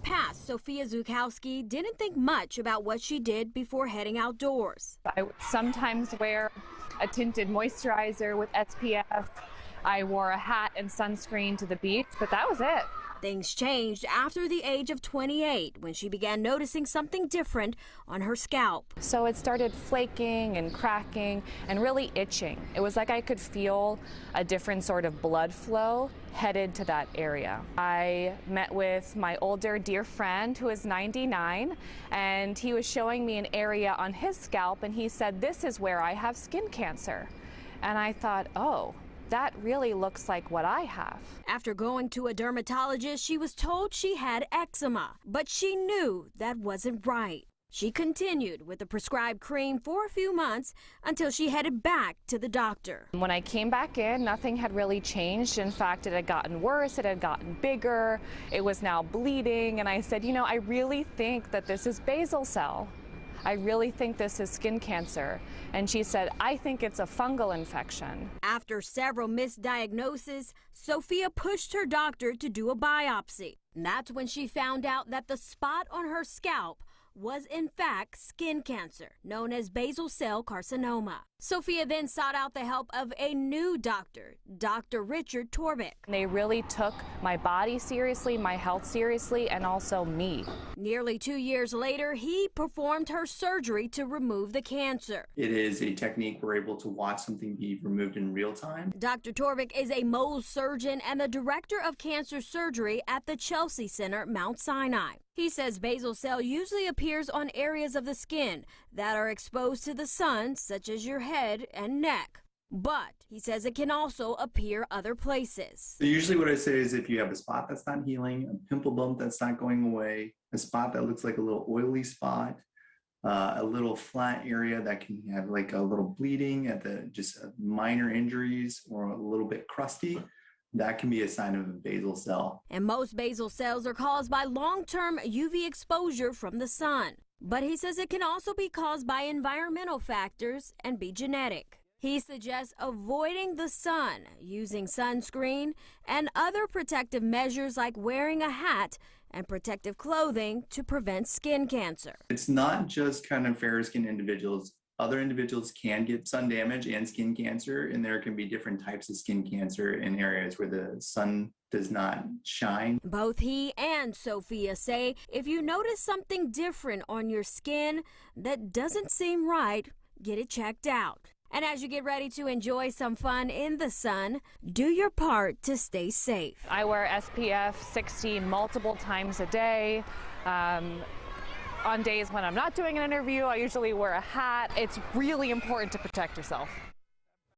past, Sophia Zukoski didn't think much about what she did before heading outdoors. I would sometimes wear a tinted moisturizer with SPF. I wore a hat and sunscreen to the beach, but that was it. Things changed after the age of 28 when she began noticing something different on her scalp. So it started flaking and cracking and really itching. It was like I could feel a different sort of blood flow headed to that area. I met with my older dear friend who is 99, and he was showing me an area on his scalp, and he said, "This is where I have skin cancer." And I thought, oh, that really looks like what I have. After going to a dermatologist, she was told she had eczema, but she knew that wasn't right. She continued with the prescribed cream for a few months until she headed back to the doctor. When I came back in, nothing had really changed. In fact, it had gotten worse, it had gotten bigger, it was now bleeding, and I said, I really think that this is basal cell. I really think this is skin cancer. And she said, I think it's a fungal infection. After several misdiagnoses, Sophia pushed her doctor to do a biopsy. And that's when she found out that the spot on her scalp was in fact skin cancer, known as basal cell carcinoma. Sophia then sought out the help of a new doctor, Dr. Richard Torbic. They really took my body seriously, my health seriously, and also me. Nearly 2 years later, he performed her surgery to remove the cancer. It is a technique we're able to watch something be removed in real time. Dr. Torbic is a Mohs surgeon and the director of cancer surgery at the Chelsea Center, Mount Sinai. He says basal cell usually appears on areas of the skin that are exposed to the sun, such as your head and neck. But he says it can also appear other places. So usually what I say is if you have a spot that's not healing, a pimple bump that's not going away, a spot that looks like a little oily spot, a little flat area that can have like a little bleeding at the just minor injuries or a little bit crusty, that can be a sign of a basal cell. And most basal cells are caused by long-term UV exposure from the sun. But he says it can also be caused by environmental factors and be genetic. He suggests avoiding the sun, using sunscreen, and other protective measures like wearing a hat and protective clothing to prevent skin cancer. It's not just kind of fair-skinned individuals. Other individuals can get sun damage and skin cancer, and there can be different types of skin cancer in areas where the sun does not shine. Both he and Sophia say if you notice something different on your skin that doesn't seem right, get it checked out. And as you get ready to enjoy some fun in the sun, do your part to stay safe. I wear SPF 60 multiple times a day. On days when I'm not doing an interview, I usually wear a hat. It's really important to protect yourself.